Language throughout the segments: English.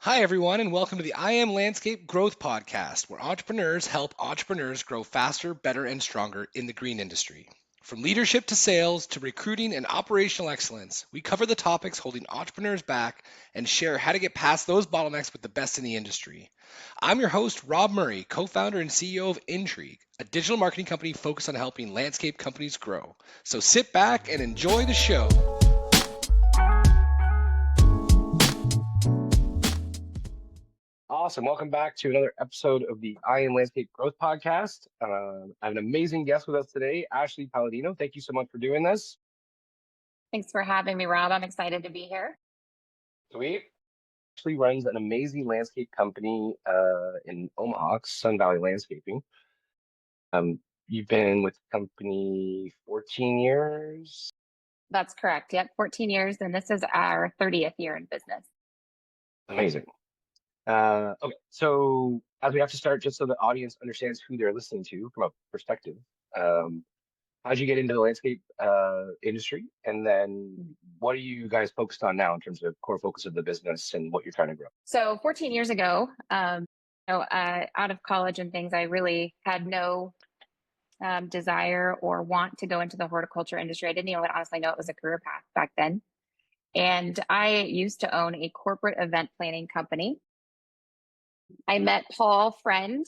Hi, everyone, and welcome to the I Am Landscape Growth Podcast, where entrepreneurs help entrepreneurs grow faster, better, and stronger in the green industry. From leadership to sales to recruiting and operational excellence, we cover the topics holding entrepreneurs back and share how to get past those bottlenecks with the best in the industry. I'm your host, Rob Murray, co founder and CEO of Intrigue, a digital marketing company focused on helping landscape companies grow. So sit back and enjoy the show. Awesome. Welcome back to another episode of the I Am Landscape Growth Podcast. I have an amazing guest with us today, Ashley Paladino. Thank you so much for doing this. Thanks for having me, Rob. I'm excited to be here. Sweet. Ashley runs an amazing landscape company in Omaha, Sun Valley Landscaping. You've been with the company 14 years. That's correct. Yep, 14 years, and this is our 30th year in business. Amazing. Okay, so as we have to start, just so the audience understands who they're listening to from a perspective, how'd you get into the landscape industry? And then what are you guys focused on now in terms of core focus of the business and what you're trying to grow? So 14 years ago, out of college and things, I really had no desire or want to go into the horticulture industry. I didn't even honestly know it was a career path back then. And I used to own a corporate event planning company. I met Paul Friend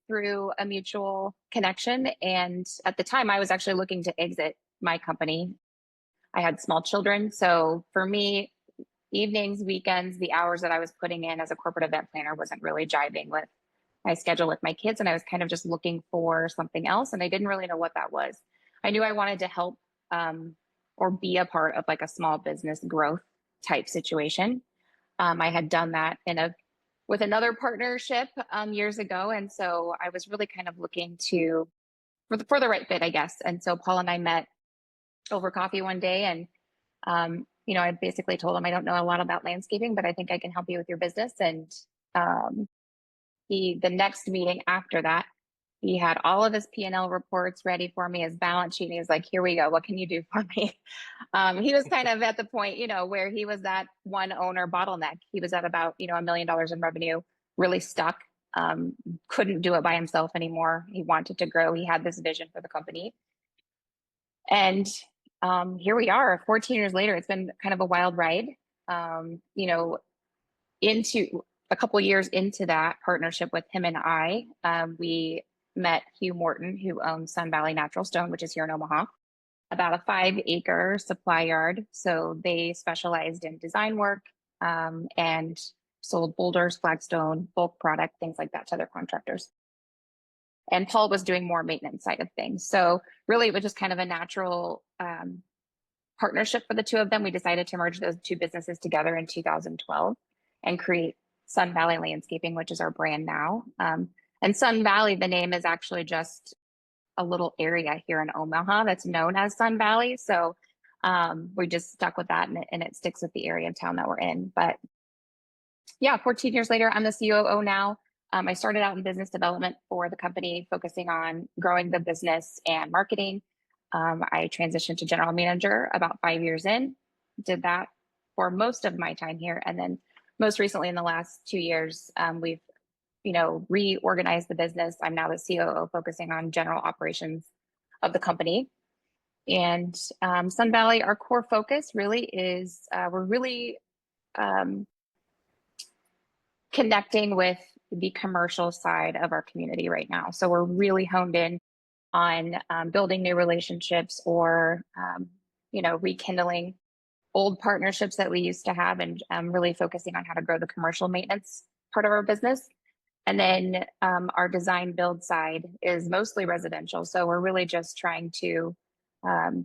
through a mutual connection. And at the time, I was actually looking to exit my company. I had small children. So for me, evenings, weekends, the hours that I was putting in as a corporate event planner wasn't really jiving with my schedule with my kids. And I was kind of just looking for something else. And I didn't really know what that was. I knew I wanted to help or be a part of like a small business growth type situation. I had done that with another partnership years ago. And so I was really kind of looking for the right fit, I guess. And so Paul and I met over coffee one day, and I basically told him I don't know a lot about landscaping, but I think I can help you with your business. And the next meeting after that, he had all of his P&L reports ready for me, his balance sheet. And he was like, "Here we go. What can you do for me?" He was kind of at the point, where he was that one owner bottleneck. He was at about, $1 million in revenue, really stuck, couldn't do it by himself anymore. He wanted to grow. He had this vision for the company. And here we are 14 years later. It's been kind of a wild ride. Into a couple of years into that partnership with him and I, we met Hugh Morton, who owns Sun Valley Natural Stone, which is here in Omaha, about a 5-acre supply yard. So they specialized in design work and sold boulders, flagstone, bulk product, things like that to other contractors. And Paul was doing more maintenance side of things. So really, it was just kind of a natural partnership for the two of them. We decided to merge those two businesses together in 2012 and create Sun Valley Landscaping, which is our brand now. And Sun Valley, the name is actually just a little area here in Omaha that's known as Sun Valley. So we just stuck with that, and it sticks with the area of town that we're in. But yeah, 14 years later, I'm the COO now. I started out in business development for the company, focusing on growing the business and marketing. I transitioned to general manager about 5 years in, did that for most of my time here. And then most recently in the last 2 years, we've, reorganized the business. I'm now the COO, focusing on general operations of the company. And Sun Valley, our core focus really is we're really connecting with the commercial side of our community right now. So we're really honed in on building new relationships or, rekindling old partnerships that we used to have, and really focusing on how to grow the commercial maintenance part of our business. And then our design build side is mostly residential. So we're really just trying to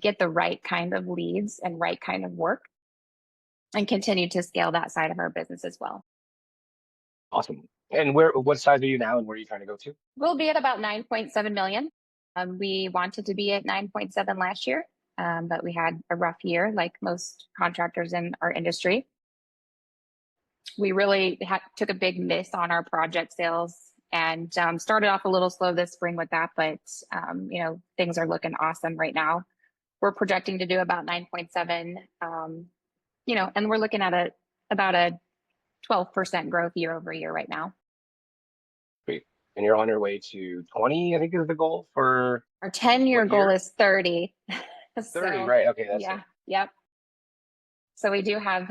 get the right kind of leads and right kind of work and continue to scale that side of our business as well. Awesome. And what size are you now and where are you trying to go to? We'll be at about 9.7 million. We wanted to be at 9.7 last year, but we had a rough year like most contractors in our industry. We really took a big miss on our project sales and started off a little slow this spring with that, but things are looking awesome right now. We're projecting to do about 9.7, and we're looking at about a 12% growth year over year right now. Great. And you're on your way to 20, I think is the goal for Our 10-year what goal year? is 30. 30, So right? Okay, that's it. yeah, yep. So we do have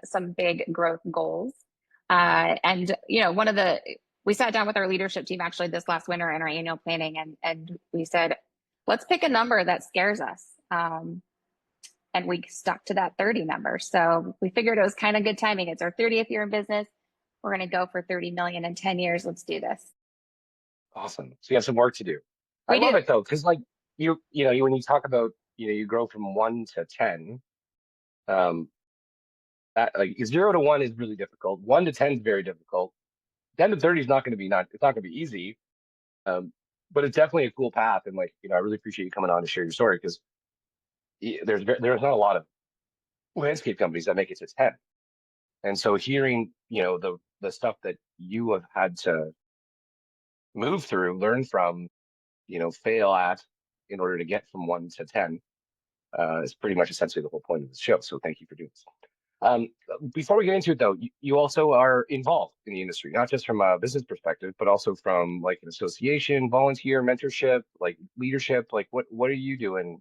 some big growth goals. And one of we sat down with our leadership team actually this last winter in our annual planning, and we said, let's pick a number that scares us. And we stuck to that 30 number. So we figured it was kind of good timing. It's our 30th year in business. We're going to go for 30 million in 10 years. Let's do this. Awesome. So you have some work to do. I We love do. it though, because like when you talk about, you grow from 1 to 10, um, that like 0 to 1 is really difficult. 1 to 10 is very difficult. 10 to 30 is not going to be it's not going to be easy. But it's definitely a cool path. And like, I really appreciate you coming on to share your story because there's not a lot of landscape companies that make it to 10. And so hearing, the stuff that you have had to move through, learn from, fail at in order to get from 1 to 10 is pretty much essentially the whole point of the show. So thank you for doing this. Before we get into it, though, you also are involved in the industry, not just from a business perspective, but also from like an association, volunteer, mentorship, like leadership. Like, what are you doing,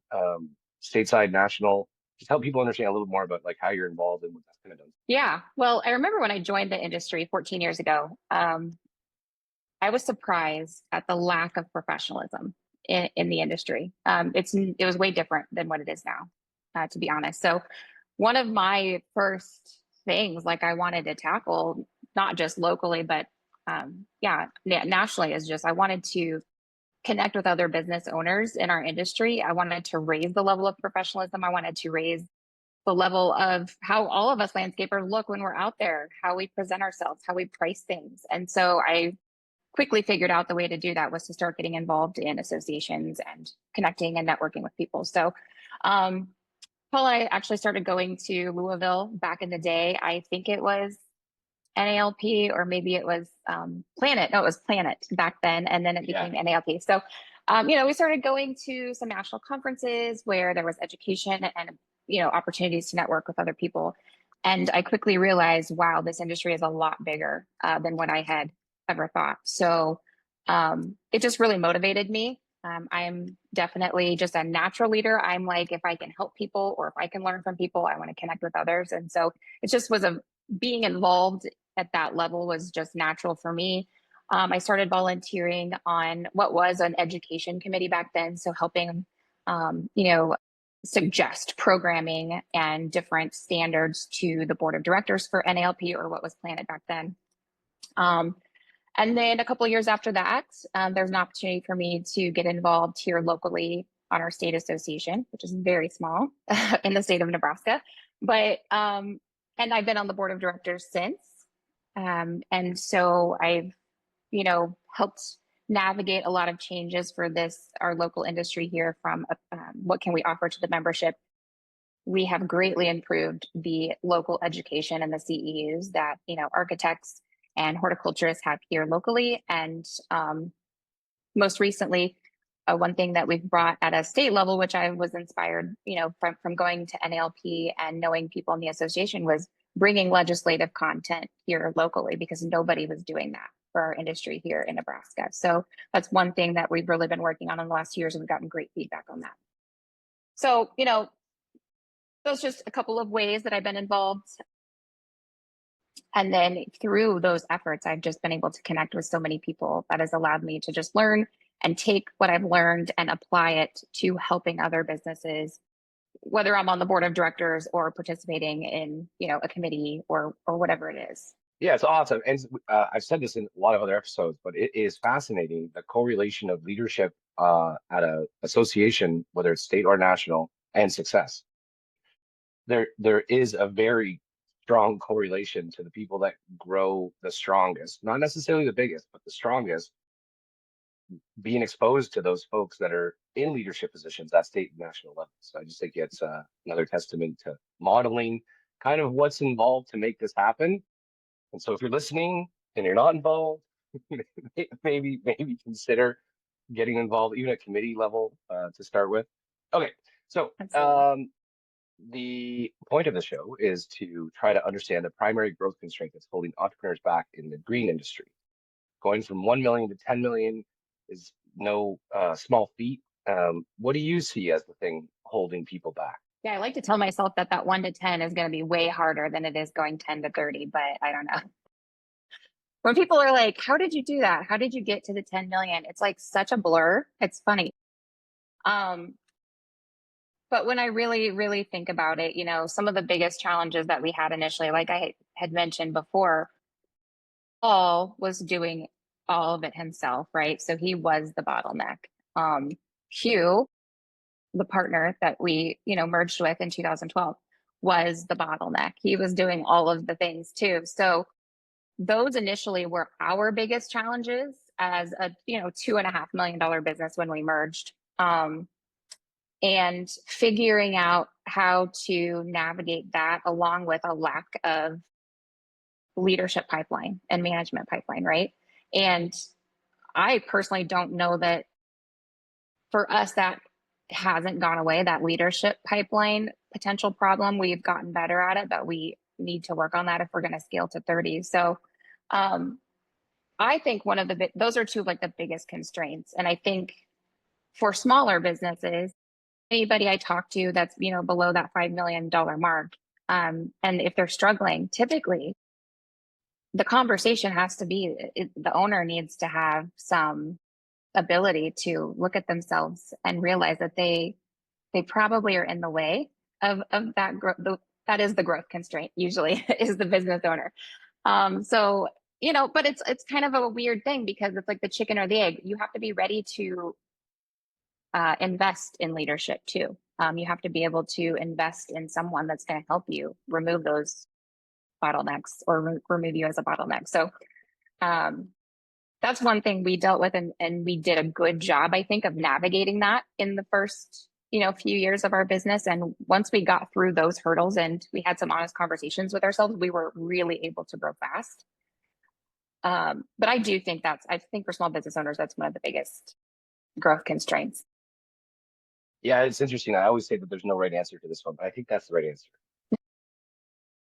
stateside, national? Just help people understand a little more about like how you're involved and what that's kind of done. Yeah. Well, I remember when I joined the industry 14 years ago, I was surprised at the lack of professionalism in the industry. It was way different than what it is now, to be honest. So one of my first things like I wanted to tackle, not just locally, but nationally, is just I wanted to connect with other business owners in our industry. I wanted to raise the level of professionalism. I wanted to raise the level of how all of us landscapers look when we're out there, how we present ourselves, how we price things. And so I quickly figured out the way to do that was to start getting involved in associations and connecting and networking with people. So Paul and I actually started going to Louisville back in the day. I think it was NALP or maybe it was Planet. No, it was Planet back then. And then it became NALP. So, we started going to some national conferences where there was education and, opportunities to network with other people. And I quickly realized, wow, this industry is a lot bigger than what I had ever thought. So it just really motivated me. I'm definitely just a natural leader. I'm like, if I can help people or if I can learn from people, I want to connect with others. And so it just was being involved at that level was just natural for me. I started volunteering on what was an education committee back then. So helping, suggest programming and different standards to the board of directors for NALP or what was Planet back then. And then a couple of years after that, there's an opportunity for me to get involved here locally on our state association, which is very small in the state of Nebraska. But and I've been on the board of directors since. And so I've, helped navigate a lot of changes for our local industry here from what can we offer to the membership. We have greatly improved the local education and the CEUs that, architects and horticulturists have here locally. And most recently, one thing that we've brought at a state level, which I was inspired, from going to NALP and knowing people in the association, was bringing legislative content here locally because nobody was doing that for our industry here in Nebraska. So that's one thing that we've really been working on in the last years, and we've gotten great feedback on that. So, those just a couple of ways that I've been involved. And then through those efforts, I've just been able to connect with so many people that has allowed me to just learn and take what I've learned and apply it to helping other businesses, whether I'm on the board of directors or participating in, a committee or whatever it is. Yeah, it's awesome. And I've said this in a lot of other episodes, but it is fascinating the correlation of leadership at a association, whether it's state or national, and success. There is a very strong correlation to the people that grow the strongest, not necessarily the biggest, but the strongest, being exposed to those folks that are in leadership positions at state and national level. So I just think it's another testament to modeling kind of what's involved to make this happen. And so if you're listening and you're not involved, maybe consider getting involved even at committee level to start with. Okay, so the point of the show is to try to understand the primary growth constraint that's holding entrepreneurs back in the green industry. Going from 1 million to 10 million is no small feat. What do you see as the thing holding people back? Yeah, I like to tell myself that that 1 to 10 is going to be way harder than it is going 10 to 30, but I don't know. When people are like, how did you do that? How did you get to the 10 million? It's like such a blur. It's funny. Um, but when I really, really think about it, you know, some of the biggest challenges that we had initially, like I had mentioned before, Paul was doing all of it himself, right? So he was the bottleneck. Hugh, the partner that we, you know, merged with in 2012, was the bottleneck. He was doing all of the things too. So those initially were our biggest challenges as a, you know, $2.5 million business when we merged. And figuring out how to navigate that along with a lack of leadership pipeline and management pipeline, right? And I personally don't know that for us that hasn't gone away, that leadership pipeline potential problem. We've gotten better at it, but we need to work on that if we're going to scale to 30. So I think one of the those are two of like the biggest constraints. And I think for smaller businesses, anybody I talk to that's, you know, below that $5 million mark, and if they're struggling, typically the conversation has to be the owner needs to have some ability to look at themselves and realize that they probably are in the way of that growth. That is the growth constraint usually is the business owner. So, you know, but it's kind of a weird thing because it's like the chicken or the egg. You have to be ready to invest in leadership too. You have to be able to invest in someone that's going to help you remove those bottlenecks or remove you as a bottleneck. So that's one thing we dealt with, and we did a good job, I think, of navigating that in the first, you know, few years of our business. And once we got through those hurdles and we had some honest conversations with ourselves, we were really able to grow fast. But I do think I think for small business owners, that's one of the biggest growth constraints. Yeah, it's interesting. I always say that there's no right answer to this one, but I think that's the right answer.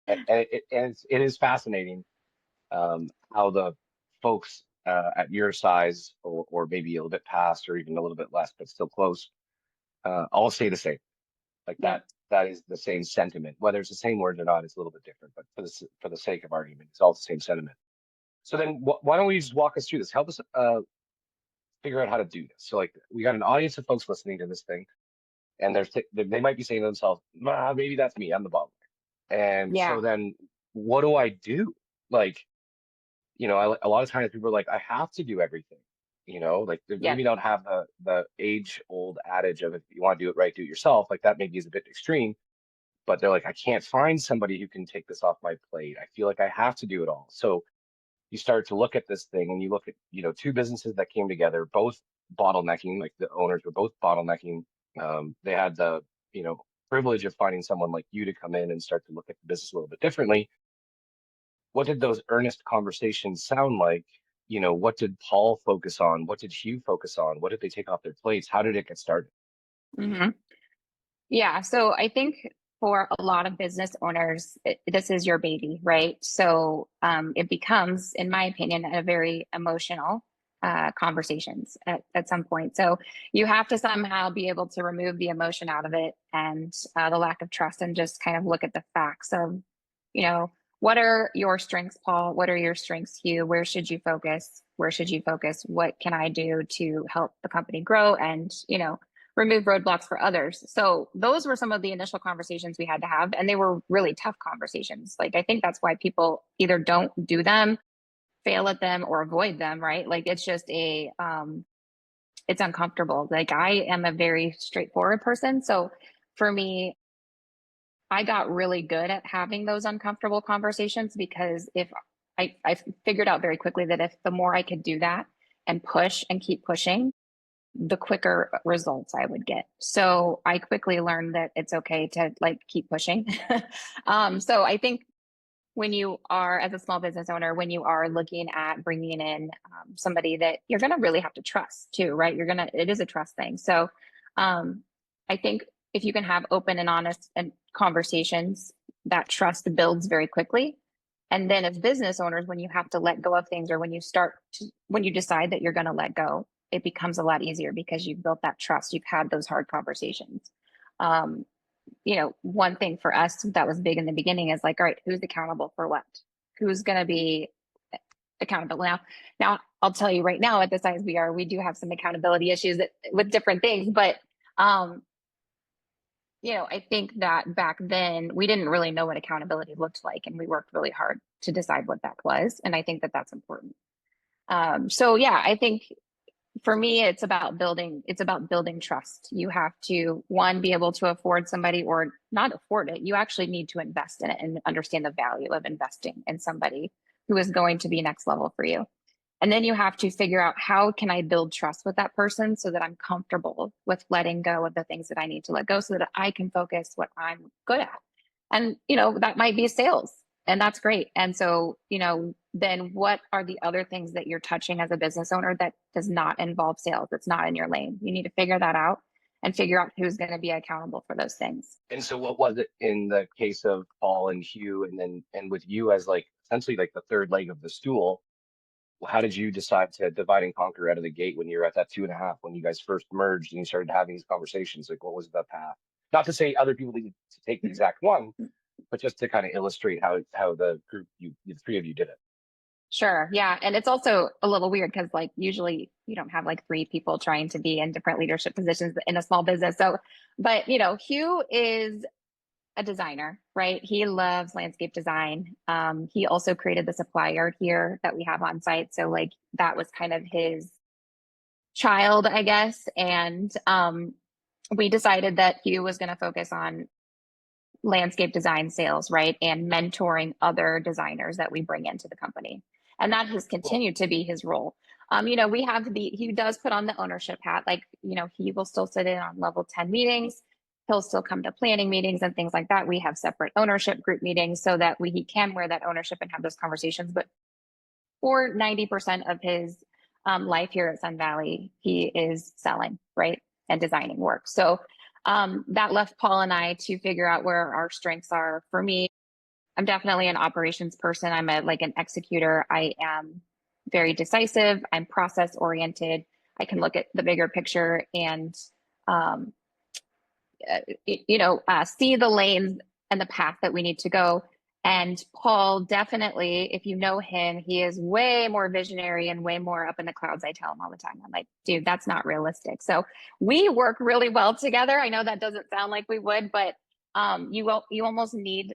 It is fascinating how the folks at your size, or maybe a little bit past, or even a little bit less, but still close, all say the same. Like Yeah. that is the same sentiment. Whether it's the same words or not, it's a little bit different. But for the sake of argument, it's all the same sentiment. So then, why don't we just walk us through this? Help us figure out how to do this. So like, we got an audience of folks listening to this thing, and they might be saying to themselves, maybe that's me. I'm the bottleneck. And so Yeah. then, what do I do? Like, you know, a lot of times people are like, I have to do everything. You know, like they Yeah. maybe don't have the age old adage of if you want to do it right, do it yourself. Like that maybe is a bit extreme, but they're like, I can't find somebody who can take this off my plate. I feel like I have to do it all. So you start to look at this thing and you look at, you know, two businesses that came together, both bottlenecking, like the owners were both bottlenecking. They had the, you know, privilege of finding someone like you to come in and start to look at the business a little bit differently. What did those earnest conversations sound like? You know, what did Paul focus on? What did Hugh focus on? What did they take off their plates? How did it get started? Mm-hmm. Yeah. So I think for a lot of business owners, this is your baby, right? So it becomes, in my opinion, a very emotional conversations at some point. So you have to somehow be able to remove the emotion out of it and the lack of trust and just kind of look at the facts of, you know, what are your strengths, Paul? What are your strengths, Hugh? Where should you focus? Where should you focus? What can I do to help the company grow and, you know, remove roadblocks for others? So those were some of the initial conversations we had to have, and they were really tough conversations. Like I think that's why people either don't do them, fail at them, or avoid them, right? Like it's just it's uncomfortable. Like I am a very straightforward person, so for me, I got really good at having those uncomfortable conversations because if I figured out very quickly that if the more I could do that and push and keep pushing, the quicker results I would get. So I quickly learned that it's okay to like keep pushing. So I think when you are, as a small business owner, when you are looking at bringing in somebody that you're going to really have to trust too, right? It is a trust thing. So I think if you can have open and honest and conversations, that trust builds very quickly. And then as business owners, when you have to let go of things, or when you decide that you're going to let go, it becomes a lot easier because you've built that trust. You've had those hard conversations. Um, one thing for us that was big in the beginning is like, all right, who's accountable for what? Who's going to be accountable now? I'll tell you right now, at the size we are, we do have some accountability issues with different things, but I think that back then we didn't really know what accountability looked like, and we worked really hard to decide what that was. And I think that that's important. So yeah, I think for me, it's about building trust. You have to, one, be able to afford somebody, or not afford it. You actually need to invest in it and understand the value of investing in somebody who is going to be next level for you. And then you have to figure out, how can I build trust with that person so that I'm comfortable with letting go of the things that I need to let go so that I can focus what I'm good at. And, that might be sales, and that's great. And so, then what are the other things that you're touching as a business owner that does not involve sales? That's not in your lane. You need to figure that out and figure out who's going to be accountable for those things. And so what was it in the case of Paul and Hugh, and with you as like essentially like the third leg of the stool? How did you decide to divide and conquer out of the gate when you're at that 2.5, when you guys first merged and you started having these conversations? Like, what was the path? Not to say other people needed to take the exact one, but just to kind of illustrate how the group, the three of you did it. Sure. Yeah. And it's also a little weird because like usually you don't have like three people trying to be in different leadership positions in a small business. So, but Hugh is a designer, right? He loves landscape design. He also created the supply yard here that we have on site. So like that was kind of his child, I guess. And we decided that Hugh was going to focus on landscape design sales, right? And mentoring other designers that we bring into the company. And that has continued to be his role. We have he does put on the ownership hat. Like, he will still sit in on level 10 meetings. He'll still come to planning meetings and things like that. We have separate ownership group meetings so that he can wear that ownership and have those conversations. But for 90% of his life here at Sun Valley, he is selling, right? And designing work. So that left Paul and I to figure out where our strengths are. For me, I'm definitely an operations person. I'm an executor. I am very decisive. I'm process oriented. I can look at the bigger picture and, see the lanes and the path that we need to go. And Paul, definitely, if you know him, he is way more visionary and way more up in the clouds. I tell him all the time, I'm like, dude, that's not realistic. So we work really well together. I know that doesn't sound like we would, but you almost need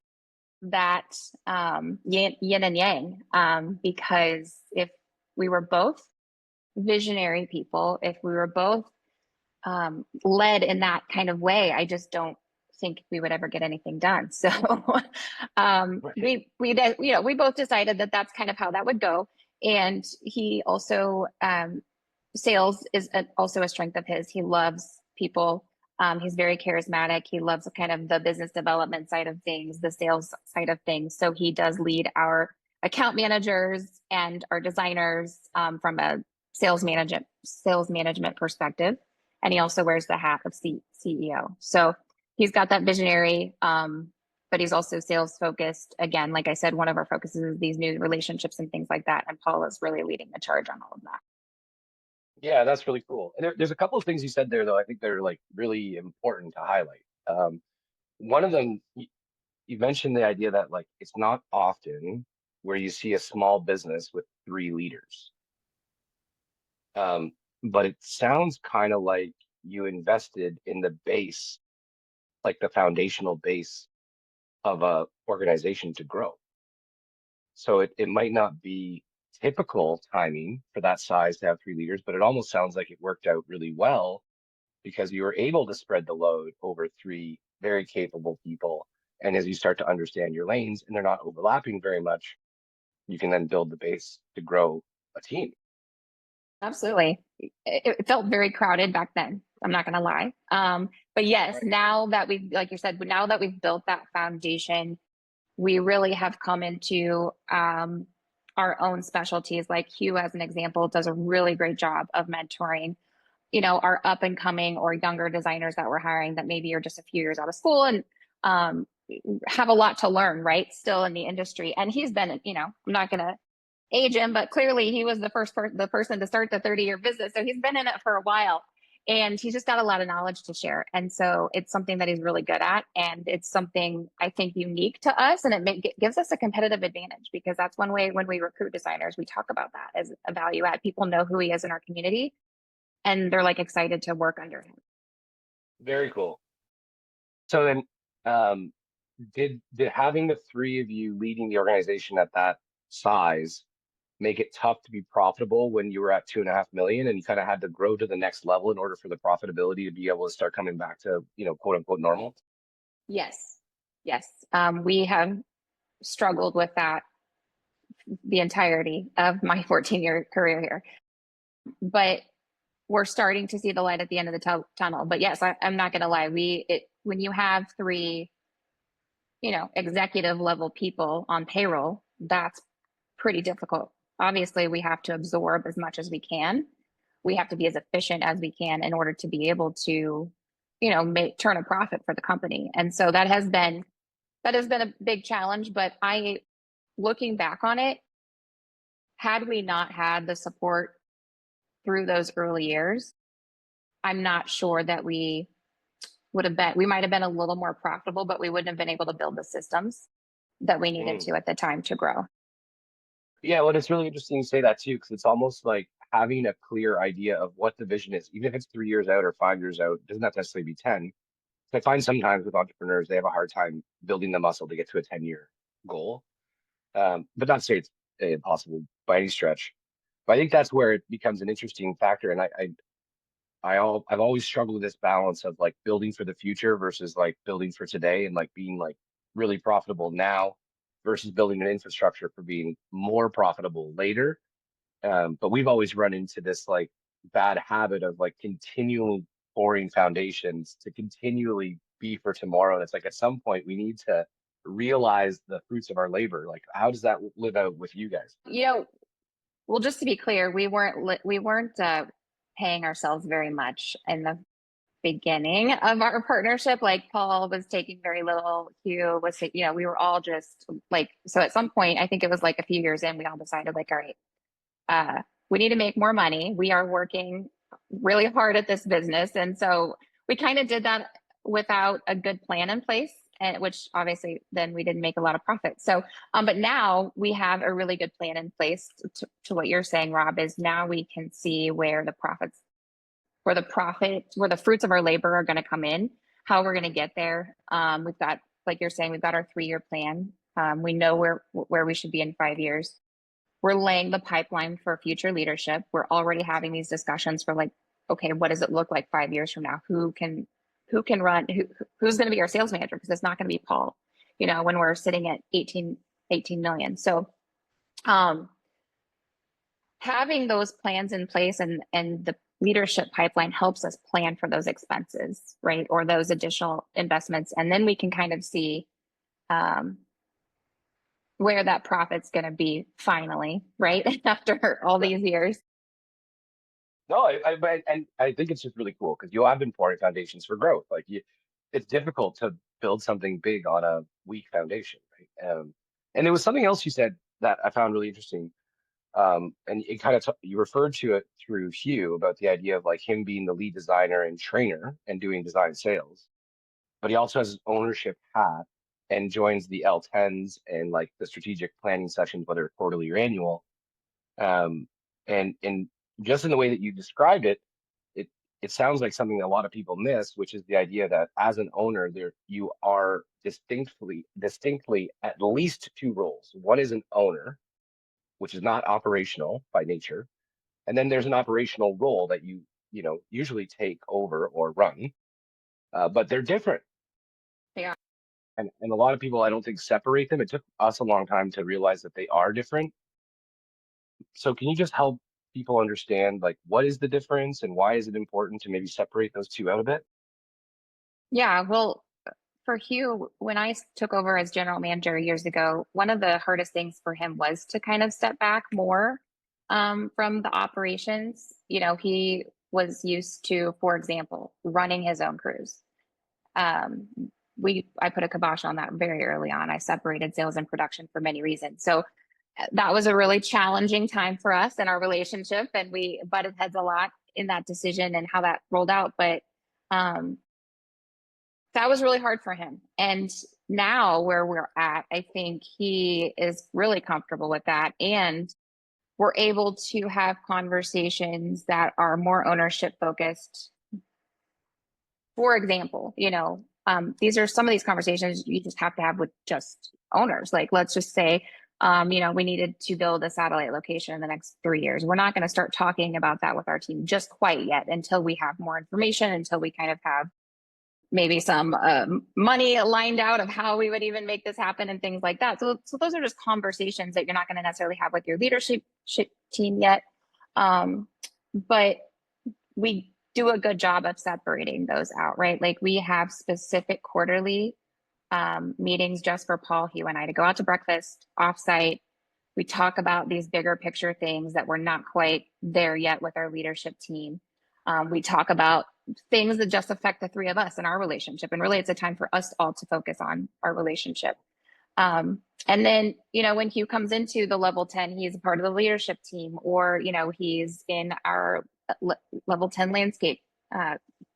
that yin and yang, because if we were both visionary people, if we were both led in that kind of way, I just don't think we would ever get anything done. So we both decided that that's kind of how that would go. And he also sales is also a strength of his. He loves people. He's very charismatic. He loves kind of the business development side of things, the sales side of things. So he does lead our account managers and our designers from a sales management perspective. And he also wears the hat of CEO. So he's got that visionary, but he's also sales focused. Again, like I said, one of our focuses is these new relationships and things like that. And Paul is really leading the charge on all of that. Yeah, that's really cool. And there's a couple of things you said there, though, I think they're like really important to highlight. One of them, you mentioned the idea that like it's not often where you see a small business with three leaders. But it sounds kind of like you invested in the base, like the foundational base of a organization to grow. So it might not be typical timing for that size to have three leaders, but it almost sounds like it worked out really well because you were able to spread the load over three very capable people. And as you start to understand your lanes and they're not overlapping very much, you can then build the base to grow a team. Absolutely. It felt very crowded back then. I'm not going to lie. But yes, Right. now that like you said, now that we've built that foundation, we really have come into our own specialties. Like Hugh, as an example, does a really great job of mentoring our up and coming or younger designers that we're hiring that maybe are just a few years out of school and have a lot to learn, right? Still in the industry. And he's been, I'm not going to age him, but clearly he was the the person to start the 30-year business. So he's been in it for a while and he's just got a lot of knowledge to share. And so it's something that he's really good at. And it's something I think unique to us. And gives us a competitive advantage because that's one way when we recruit designers, we talk about that as a value add. People know who he is in our community and they're like excited to work under him. Very cool. So then, did having the three of you leading the organization at that size make it tough to be profitable when you were at 2.5 million and you kind of had to grow to the next level in order for the profitability to be able to start coming back to, quote unquote normal? Yes. Yes. We have struggled with that the entirety of my 14-year career here. But we're starting to see the light at the end of the tunnel. But yes, I'm not going to lie. When you have three, executive level people on payroll, that's pretty difficult. Obviously, we have to absorb as much as we can. We have to be as efficient as we can in order to be able to, turn a profit for the company. And so that has been a big challenge. But looking back on it, had we not had the support through those early years, I'm not sure that we might have been a little more profitable, but we wouldn't have been able to build the systems that we needed to at the time to grow. Yeah, well, it's really interesting to say that too, because it's almost like having a clear idea of what the vision is, even if it's 3 years out or 5 years out, it doesn't have to necessarily be 10. I find sometimes with entrepreneurs, they have a hard time building the muscle to get to a 10-year goal. But not to say it's impossible by any stretch. But I think that's where it becomes an interesting factor. And I've always struggled with this balance of like building for the future versus like building for today and like being like really profitable now versus building an infrastructure for being more profitable later. But we've always run into this like bad habit of like continually pouring foundations to continually be for tomorrow. And it's like at some point we need to realize the fruits of our labor. Like, how does that live out with you guys? Well, just to be clear, we weren't paying ourselves very much in the beginning of our partnership. Like Paul was taking very little, Hugh was, we were all just like, so at some point, I think it was like a few years in, we all decided like, all right, we need to make more money. We are working really hard at this business. And so we kind of did that without a good plan in place, and which obviously then we didn't make a lot of profit. So, but now we have a really good plan in place to what you're saying, Rob, is now we can see where the fruits of our labor are going to come in, how we're going to get there. We've got, like you're saying, we've got our 3-year plan. We know where we should be in 5 years. We're laying the pipeline for future leadership. We're already having these discussions for like, okay, what does it look like 5 years from now? Who's going to be our sales manager? Because it's not going to be Paul, when we're sitting at 18 million. So, having those plans in place and the leadership pipeline helps us plan for those expenses, right? Or those additional investments. And then we can kind of see, where that profit's going to be finally, right? After all these years. No, I think it's just really cool because you have been pouring foundations for growth. Like it's difficult to build something big on a weak foundation, right? And there was something else you said that I found really interesting. And it kind of you referred to it through Hugh about the idea of like him being the lead designer and trainer and doing design sales, but he also has his ownership hat and joins the L10s and like the strategic planning sessions, whether quarterly or annual. And just in the way that you described it, it sounds like something that a lot of people miss, which is the idea that as an owner, there you are distinctly at least two roles. One is an owner, which is not operational by nature, and then there's an operational role that you usually take over or run, but they're different. Yeah. And a lot of people I don't think separate them. It took us a long time to realize that they are different. So can you just help people understand like what is the difference and why is it important to maybe separate those two out a bit? Yeah. Well, for Hugh, when I took over as general manager years ago, one of the hardest things for him was to kind of step back more from the operations. He was used to, for example, running his own crews. I put a kibosh on that very early on. I separated sales and production for many reasons. So that was a really challenging time for us in our relationship, and we butted heads a lot in that decision and how that rolled out. But that was really hard for him. And now where we're at, I think he is really comfortable with that. And we're able to have conversations that are more ownership focused. For example, these are some of these conversations you just have to have with just owners. Like, let's just say, we needed to build a satellite location in the next 3 years. We're not going to start talking about that with our team just quite yet until we have more information, until we kind of have maybe some money lined out of how we would even make this happen and things like that. So those are just conversations that you're not going to necessarily have with your leadership team yet. But we do a good job of separating those out, right? Like, we have specific quarterly meetings just for Paul, Hugh, and I to go out to breakfast offsite. We talk about these bigger picture things that we're not quite there yet with our leadership team. We talk about things that just affect the three of us in our relationship. And really, it's a time for us all to focus on our relationship. And then, when Hugh comes into the level 10, he's a part of the leadership team, or, he's in our level 10 landscape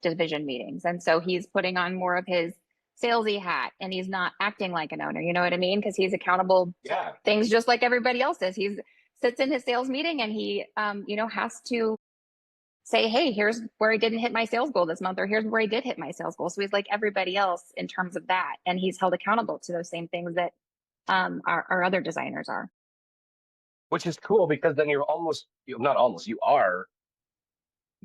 division meetings. And so he's putting on more of his salesy hat, and he's not acting like an owner. You know what I mean? Because he's accountable to things just like everybody else is. He sits in his sales meeting and he, has to say, hey, here's where I didn't hit my sales goal this month, or here's where I did hit my sales goal. So he's like everybody else in terms of that. And he's held accountable to those same things that our other designers are. Which is cool, because then you are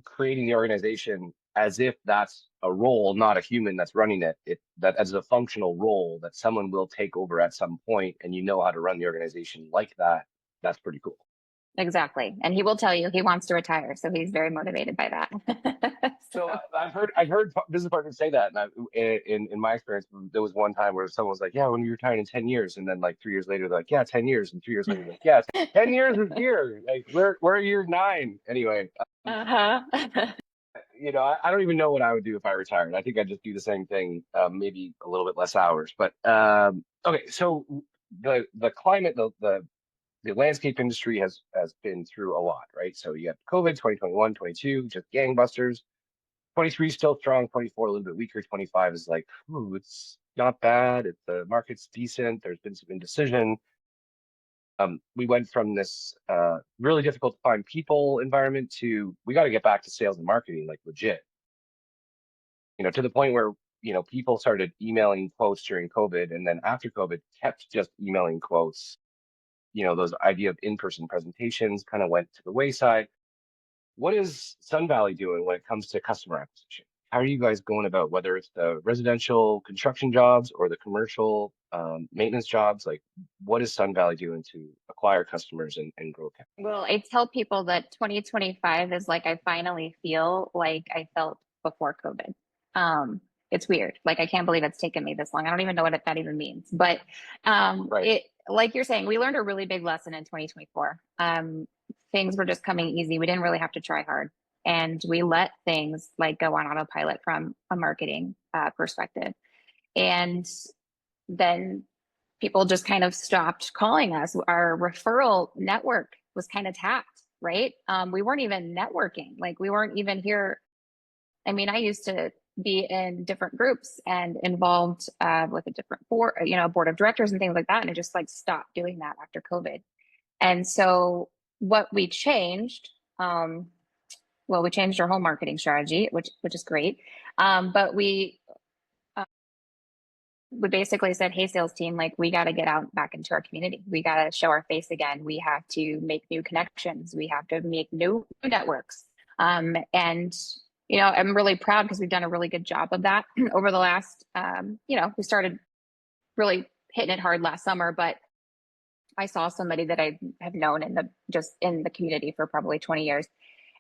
creating the organization as if that's a role, not a human that's running it. That as a functional role that someone will take over at some point, and how to run the organization like that. That's pretty cool. Exactly. And he will tell you he wants to retire. So he's very motivated by that. So I've heard business partners say that. And in my experience, there was one time where someone was like, yeah, when you're retiring in 10 years. And then like 3 years later, they're like, yeah, 10 years. And 3 years later, like, yeah, 10 years is here. Like, we're year 9. Anyway. Uh-huh. I don't even know what I would do if I retired. I think I'd just do the same thing, maybe a little bit less hours. But okay, so the climate, the landscape industry has been through a lot, right? So you got COVID, 2021, 22, just gangbusters. 23 still strong, 24 a little bit weaker, 25 is like, ooh, it's not bad. The market's decent. There's been some indecision. We went from this really difficult to find people environment to we got to get back to sales and marketing, like legit. To the point where people started emailing quotes during COVID, and then after COVID kept just emailing quotes. Those idea of in-person presentations kind of went to the wayside. What is Sun Valley doing when it comes to customer acquisition? How are you guys going about, whether it's the residential construction jobs or the commercial maintenance jobs? Like, what is Sun Valley doing to acquire customers and grow? Well, I tell people that 2025 is like I finally feel like I felt before COVID. It's weird. Like, I can't believe it's taken me this long. I don't even know what that even means. But Right. Like you're saying, we learned a really big lesson in 2024. Things were just coming easy. We didn't really have to try hard. And we let things like go on autopilot from a marketing perspective. And then people just kind of stopped calling us. Our referral network was kind of tapped, right? We weren't even networking. Like, we weren't even here. I mean, I used to be in different groups and involved with a different board, board of directors and things like that. And I just like stopped doing that after COVID. And so what we changed, we changed our whole marketing strategy, which is great. But we basically said, hey, sales team, like, we got to get out back into our community. We got to show our face again. We have to make new connections. We have to make new networks. And I'm really proud because we've done a really good job of that over the last, we started really hitting it hard last summer, but I saw somebody that I have known in the community for probably 20 years.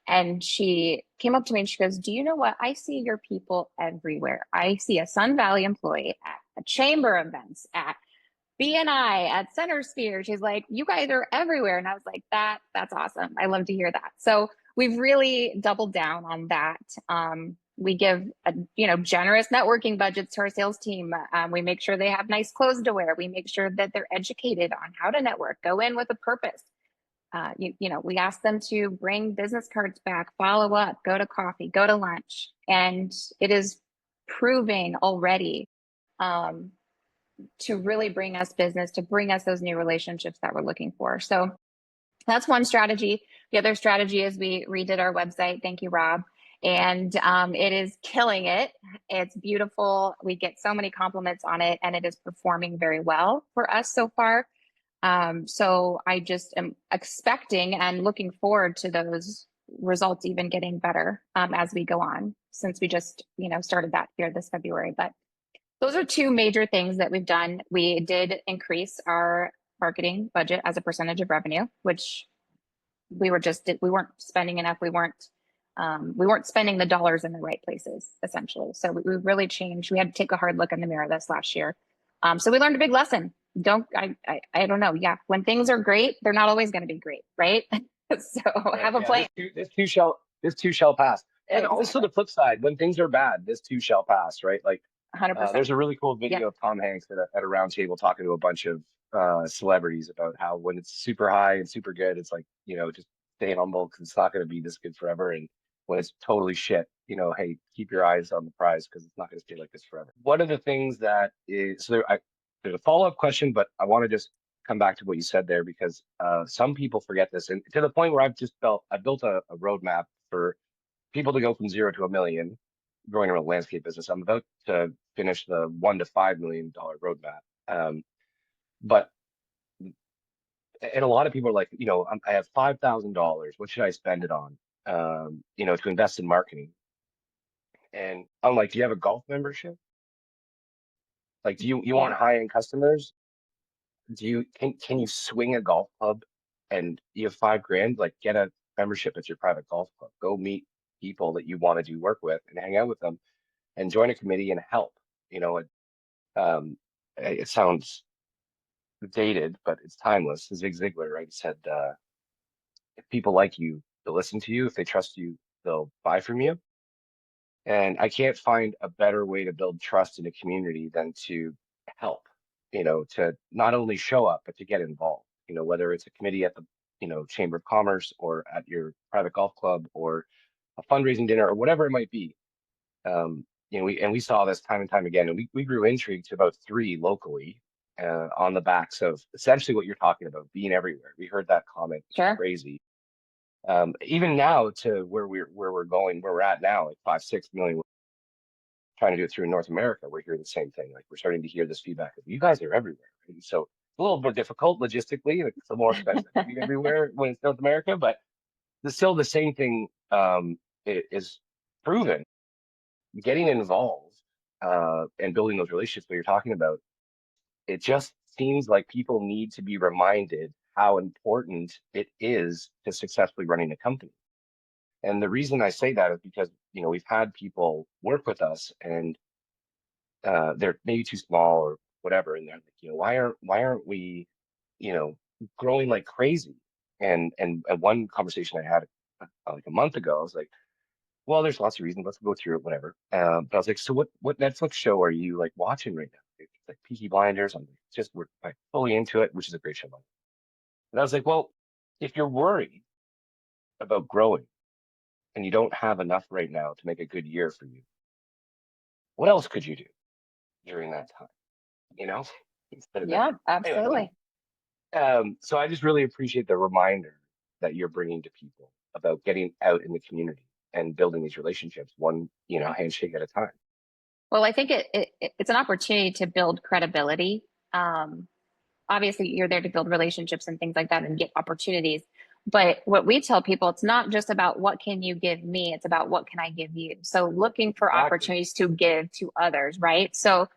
And she came up to me and she goes, do you know what? I see your people everywhere. I see a Sun Valley employee at chamber events, at BNI, at Center Sphere. She's like, you guys are everywhere. And I was like, that's awesome. I love to hear that. So we've really doubled down on that. We give generous networking budgets to our sales team. We make sure they have nice clothes to wear. We make sure that they're educated on how to network, go in with a purpose. We ask them to bring business cards back, follow up, go to coffee, go to lunch. And it is proving already to really bring us business, to bring us those new relationships that we're looking for. So that's one strategy. The other strategy is we redid our website. Thank you, Rob. And it is killing it. It's beautiful. We get so many compliments on it, and it is performing very well for us so far. So I just am expecting and looking forward to those results even getting better as we go on, since we just started that here this February. But those are two major things that we've done. We did increase our marketing budget as a percentage of revenue, which we weren't spending enough. We weren't spending the dollars in the right places, essentially. So we really changed. We had to take a hard look in the mirror this last year. So we learned a big lesson. I don't know. Yeah. When things are great, they're not always going to be great. Right. So have a plan. This too shall pass. And also the flip side, when things are bad, this too shall pass, right? Like 100%. there's a really cool video of Tom Hanks at a round table talking to a bunch of celebrities about how when it's super high and super good, it's like, just stay humble because it's not going to be this good forever. And when it's totally shit, hey, keep your eyes on the prize because it's not going to stay like this forever. One of the things that is, there's a follow-up question, but I want to just come back to what you said there because some people forget this, and to the point where I built a roadmap for people to go from 0 to $1 million growing a landscape business. I'm about to finish the $1 to $5 million roadmap. But and a lot of people are like, I have $5,000. What should I spend it on? To invest in marketing. And I'm like, do you have a golf membership? Like, do you want high-end customers? Can you swing a golf club and you have $5,000? Like, get a membership at your private golf club. Go meet people that you want to do work with and hang out with them and join a committee and help. It sounds dated, but it's timeless. Zig Ziglar, right? He said, if people like you, they'll listen to you. If they trust you, they'll buy from you. And I can't find a better way to build trust in a community than to help, to not only show up, but to get involved, whether it's a committee at the, Chamber of Commerce or at your private golf club or a fundraising dinner or whatever it might be. We saw this time and time again, and we grew Intrigue to about 3 locally on the backs of essentially what you're talking about, being everywhere. We heard that comment. Sure. Crazy. Even now to where we're going, where we're at now, like 5-6 million, trying to do it through North America, we're hearing the same thing. Like we're starting to hear this feedback of you guys are everywhere. Right? So it's a little more difficult logistically. Like, it's a little more expensive to be everywhere when it's North America, but it's still the same thing. It is proven. Getting involved and building those relationships that you're talking about, it just seems like people need to be reminded how important it is to successfully running a company. And the reason I say that is because, we've had people work with us and they're maybe too small or whatever. And they're like, why aren't we, growing like crazy? And one conversation I had like a month ago, I was like, well, there's lots of reasons. Let's go through it, whatever. But I was like, so what Netflix show are you like watching right now? It's like Peaky Blinders. We're like fully into it, which is a great show. And I was like, well, if you're worried about growing and you don't have enough right now to make a good year for you, what else could you do during that time? Instead of absolutely. Anyway, so I just really appreciate the reminder that you're bringing to people about getting out in the community and building these relationships one, handshake at a time. Well, I think it's an opportunity to build credibility. Obviously, you're there to build relationships and things like that and get opportunities. But what we tell people, it's not just about what can you give me, it's about what can I give you. So looking for opportunities to give to others, right? So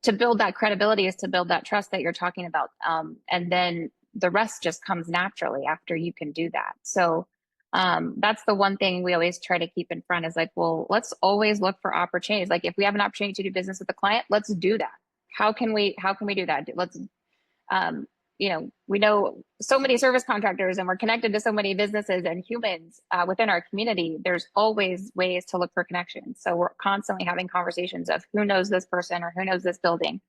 to build that credibility is to build that trust that you're talking about. And then the rest just comes naturally after you can do that. So that's the one thing we always try to keep in front is like, well, let's always look for opportunities. Like if we have an opportunity to do business with a client, let's do that. How can we do that? Let's we know so many service contractors and we're connected to so many businesses and humans within our community. There's always ways to look for connections. So we're constantly having conversations of who knows this person or who knows this building.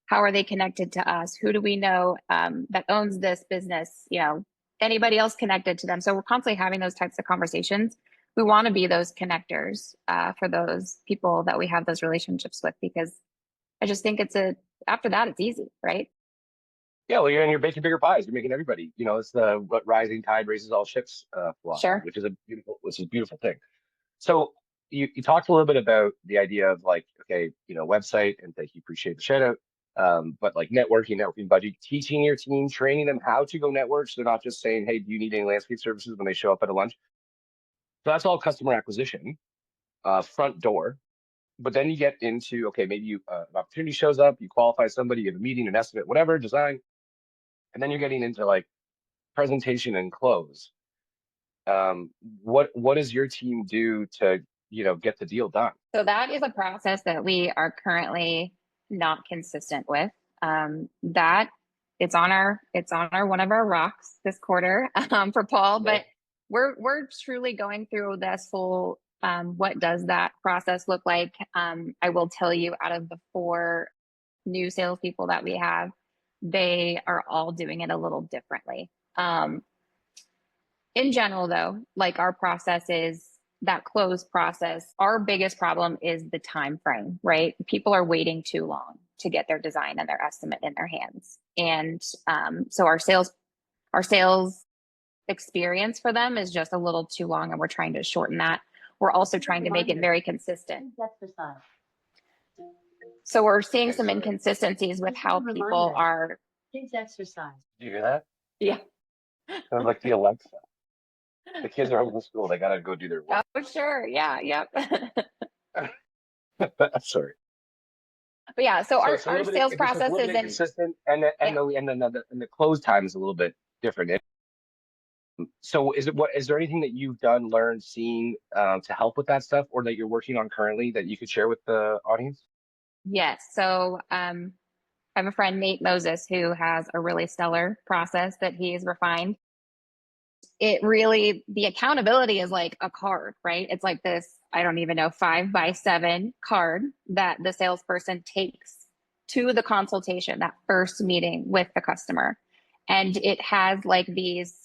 How are they connected to us? Who do we know that owns this business? Anybody else connected to them? So we're constantly having those types of conversations. We want to be those connectors for those people that we have those relationships with, because I just think after that, it's easy, right? Yeah, well, you're baking bigger pies. You're making everybody. It's the what rising tide raises all ships philosophy, Sure. which is a beautiful thing. So you talked a little bit about the idea of like, okay, website, and thank you, appreciate the shout out. But like networking budget, teaching your team, training them how to go network. So they're not just saying, hey, do you need any landscape services when they show up at a lunch? So that's all customer acquisition, front door. But then you get into, okay, maybe an opportunity shows up, you qualify somebody, you have a meeting, an estimate, whatever, design. And then you're getting into like presentation and close. What does your team do to get the deal done? So that is a process that we are currently not consistent with. That it's on our one of our rocks this quarter for Paul, Yeah. but we're truly going through this full what does that process look like? I will tell you, out of the 4 new salespeople that we have, they are all doing it a little differently. In general, though, like our process is that close process. Our biggest problem is the time frame, right? People are waiting too long to get their design and their estimate in their hands, and so our sales experience for them is just a little too long, and we're trying to shorten that. We're also trying to make it very consistent. So we're seeing some inconsistencies with how people are. Kids exercise. Do you hear that? Yeah. Kind of like the Alexa. The kids are home from school. They gotta go do their work. Oh, sure. Yeah. Yep. Sorry. But yeah, so our it's a little bit- sales it's just a process little bit is inconsistent, and the close time is a little bit different. So is there anything that you've done, learned, seen to help with that stuff, or that you're working on currently that you could share with the audience? yes. So I have a friend, Nate Moses, who has a really stellar process that he's refined. The accountability is like a card, right? It's like this, I don't even know, 5x7 card that the salesperson takes to the consultation, that first meeting with the customer. And it has like these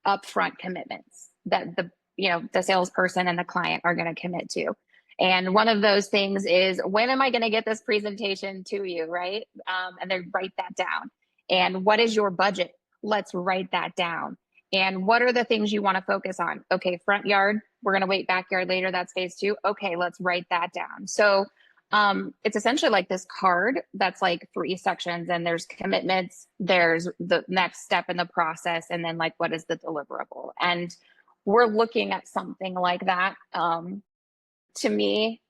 upfront commitments that the salesperson and the client are going to commit to. And one of those things is, when am I going to get this presentation to you, right? And they write that down. And what is your budget? Let's write that down. And what are the things you want to focus on? Okay, front yard, we're going to wait backyard later. That's phase 2. Okay, let's write that down. So it's essentially like this card that's like 3 sections, and there's commitments, there's the next step in the process, and then like what is the deliverable. And we're looking at something like that. To me,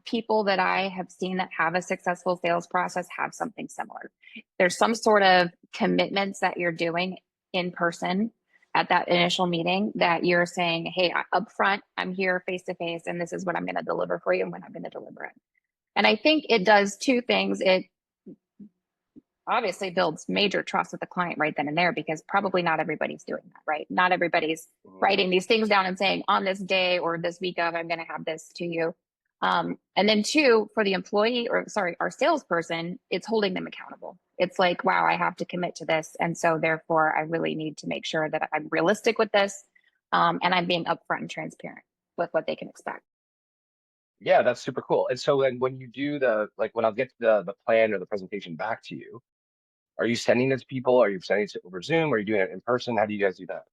people that I have seen that have a successful sales process have something similar. There's some sort of commitments that you're doing in person at that initial meeting, that you're saying, hey, up front, I'm here face to face, and this is what I'm going to deliver for you and when I'm going to deliver it. And I think it does 2 things. It obviously builds major trust with the client right then and there, because probably not everybody's doing that, right? Not everybody's writing these things down and saying, on this day or this week of, I'm going to have this to you. And then 2, for the employee, our salesperson, it's holding them accountable. It's like, wow, I have to commit to this. And so therefore I really need to make sure that I'm realistic with this. And I'm being upfront and transparent with what they can expect. Yeah, that's super cool. And so then when you do when I'll get the plan or the presentation back to you, are you sending it to people? Are you sending it over Zoom? Are you doing it in person? How do you guys do that?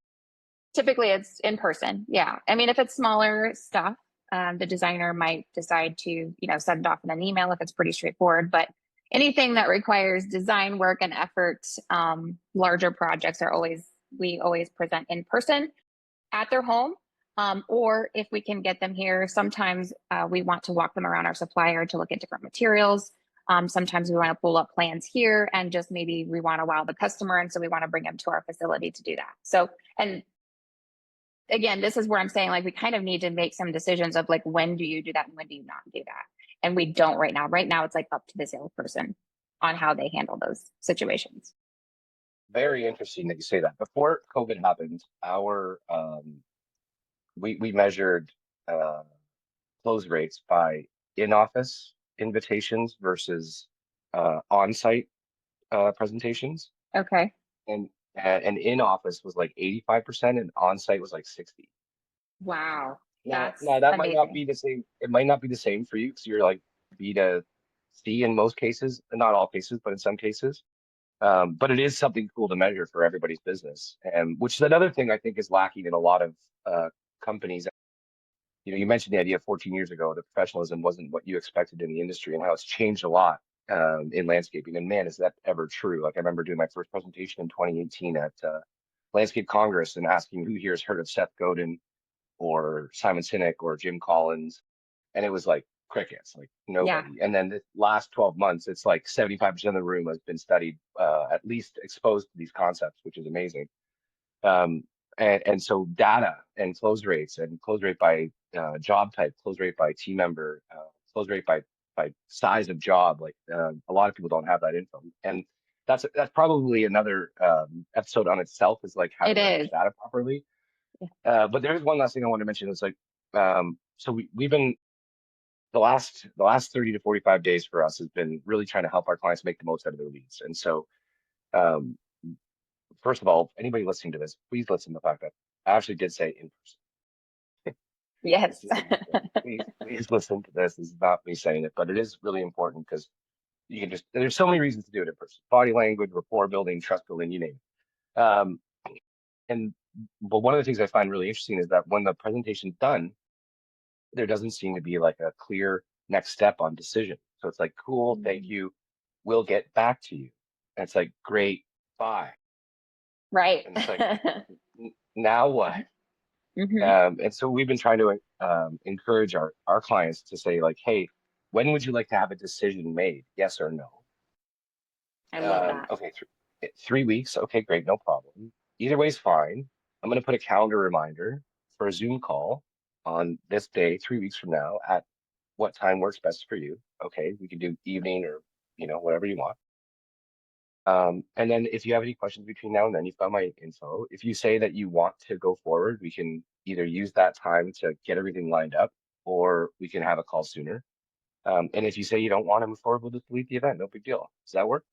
Typically it's in person. Yeah. I mean, if it's smaller stuff, the designer might decide to, send it off in an email if it's pretty straightforward. But anything that requires design work and effort, larger projects we always present in person at their home. Or if we can get them here, sometimes we want to walk them around our supplier to look at different materials. Sometimes we want to pull up plans here, and just maybe we want to wow the customer. And so we want to bring them to our facility to do that. So, and again, this is where I'm saying, like, we kind of need to make some decisions of like, when do you do that and when do you not do that? And we don't right now. Right now, it's like up to the salesperson on how they handle those situations. very interesting that you say that. Before COVID happened, our we measured uh, close rates by in-office invitations versus on-site presentations, Okay. and in-office was like 85% and on-site was like 60. Wow. Now That's that might not amazing. be the same. It might not be the same for you because you're like B to C in most cases, not all cases, but in some cases. But it is something cool to measure for everybody's business, and which is another thing I think is lacking in a lot of companies. You mentioned the idea 14 years ago that professionalism wasn't what you expected in the industry, and how it's changed a lot in landscaping. And man, is that ever true? Like I remember doing my first presentation in 2018 at Landscape Congress and asking who here has heard of Seth Godin or Simon Sinek or Jim Collins, and it was like crickets, like Yeah. nobody. And then the last 12 months, it's like 75% of the room has been studied, at least exposed to these concepts, which is amazing. Um, and so data and close rate by job type, close rate by team member, close rate by size of job. Like a lot of people don't have that info, and that's probably another episode on itself, is like how to It leverage is. data properly. Yeah. But there's one last thing I want to mention. It's like so we've been the last 30 to 45 days for us has been really trying to help our clients make the most out of their leads. And so um, first of all, anybody listening to this, please listen to the fact that I actually did say in person. Yes. Just so you know, please listen to this. This is not me saying it, but it is really important because you can just, there's so many reasons to do it in person. Body language, rapport building, trust building, you name it. And but one of the things I find really interesting is that when the presentation's done, there doesn't seem to be like a clear next step on decision. So it's like, cool, thank you. We'll get back to you. And it's like, great, bye. Right. And it's like, now what? Hmm. And so we've been trying to encourage our clients to say like, hey, when would you like to have a decision made? Yes or no? I love that. Okay, 3 weeks. Okay, great, no problem. Either way is fine. I'm going to put a calendar reminder for a Zoom call on this day, 3 weeks from now, at what time works best for you. Okay, we can do evening or whatever you want. And then if you have any questions between now and then, you've got my info. If you say that you want to go forward, we can either use that time to get everything lined up, or we can have a call sooner. And if you say you don't want to move forward, we'll just delete the event. No big deal. Does that work?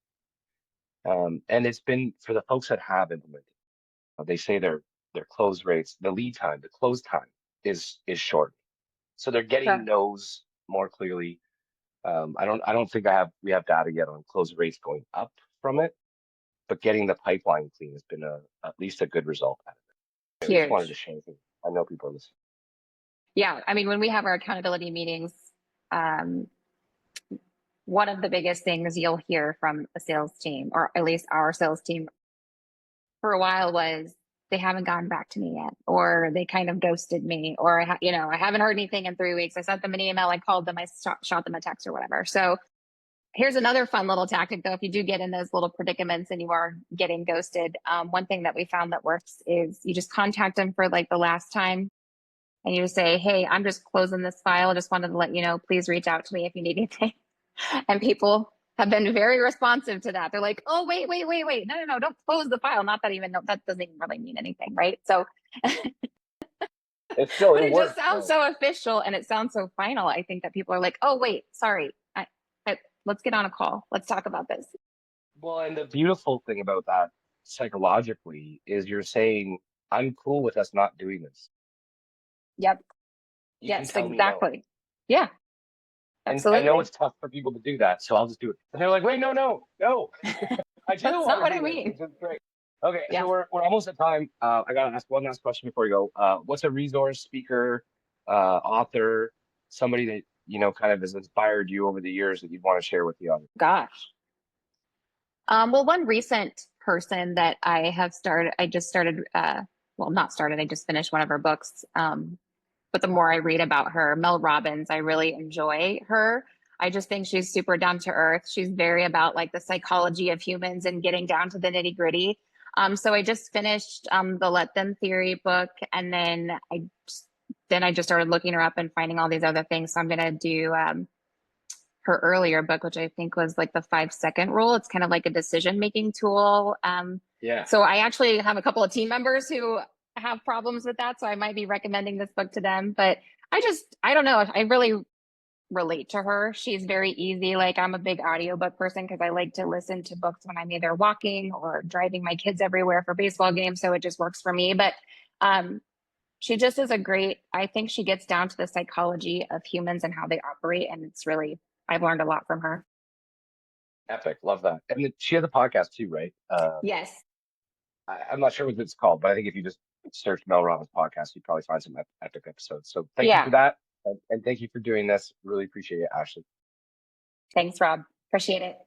And it's been for the folks that have implemented. They say their close rates, the lead time, the close time is short, so they're getting Sure. no's more clearly. I don't think we have data yet on close rates going up from it, but getting the pipeline clean has been at least a good result out of it. I just wanted to Huge. share it. I know people are listening. Yeah. I mean, when we have our accountability meetings, um, one of the biggest things you'll hear from a sales team, or at least our sales team for a while, was they haven't gotten back to me yet, or they kind of ghosted me, or I haven't heard anything in 3 weeks. I sent them an email, I called them, I shot them a text or whatever. So here's another fun little tactic, though. If you do get in those little predicaments and you are getting ghosted, one thing that we found that works is you just contact them for like the last time, and you just say, "Hey, I'm just closing this file. Just wanted to let you know, please reach out to me if you need anything." And people have been very responsive to that. They're like, "Oh, wait, wait, wait, wait. No, no, no, don't close the file." Not that even, no, that doesn't even really mean anything, right? So, It's still but it it just works sounds though. so official and it sounds so final. I think that people are like, "Oh, wait, sorry. Let's get on a call. Let's talk about this." Well, and the beautiful thing about that psychologically is you're saying, I'm cool with us not doing this. Yep. You can Yes, tell me no. exactly. Yeah, And I know it's absolutely. tough for people to do that, so I'll just do it. And they're like, wait, no, no, no. I do That's want not to what I do this, mean. which is great. Okay, so Yeah. we're almost at time. I gotta ask one last question before we go. What's a resource, speaker, author, somebody that kind of has inspired you over the years that you'd want to share with the audience? Gosh. Well, one recent person that I just started, well, not started, I just finished one of her books. But the more I read about her, Mel Robbins, I really enjoy her. I just think she's super down to earth. She's very about like the psychology of humans and getting down to the nitty gritty. So I just finished the Let Them Theory book, and then I just started looking her up and finding all these other things. So I'm gonna do her earlier book, which I think was like the 5-second rule. It's kind of like a decision making tool. Yeah. So I actually have a couple of team members who have problems with that. So I might be recommending this book to them. But I don't know. I really relate to her. She's very easy. Like I'm a big audiobook person because I like to listen to books when I'm either walking or driving my kids everywhere for baseball games. So it just works for me. But she just is I think she gets down to the psychology of humans and how they operate. And I've learned a lot from her. Epic. Love that. And she has a podcast too, right? Yes. I'm not sure what it's called, but I think if you just search Mel Robbins podcast, you'd probably find some epic episodes. So thank you for Yeah. that. And thank you for doing this. Really appreciate it, Ashley. Thanks, Rob. Appreciate it.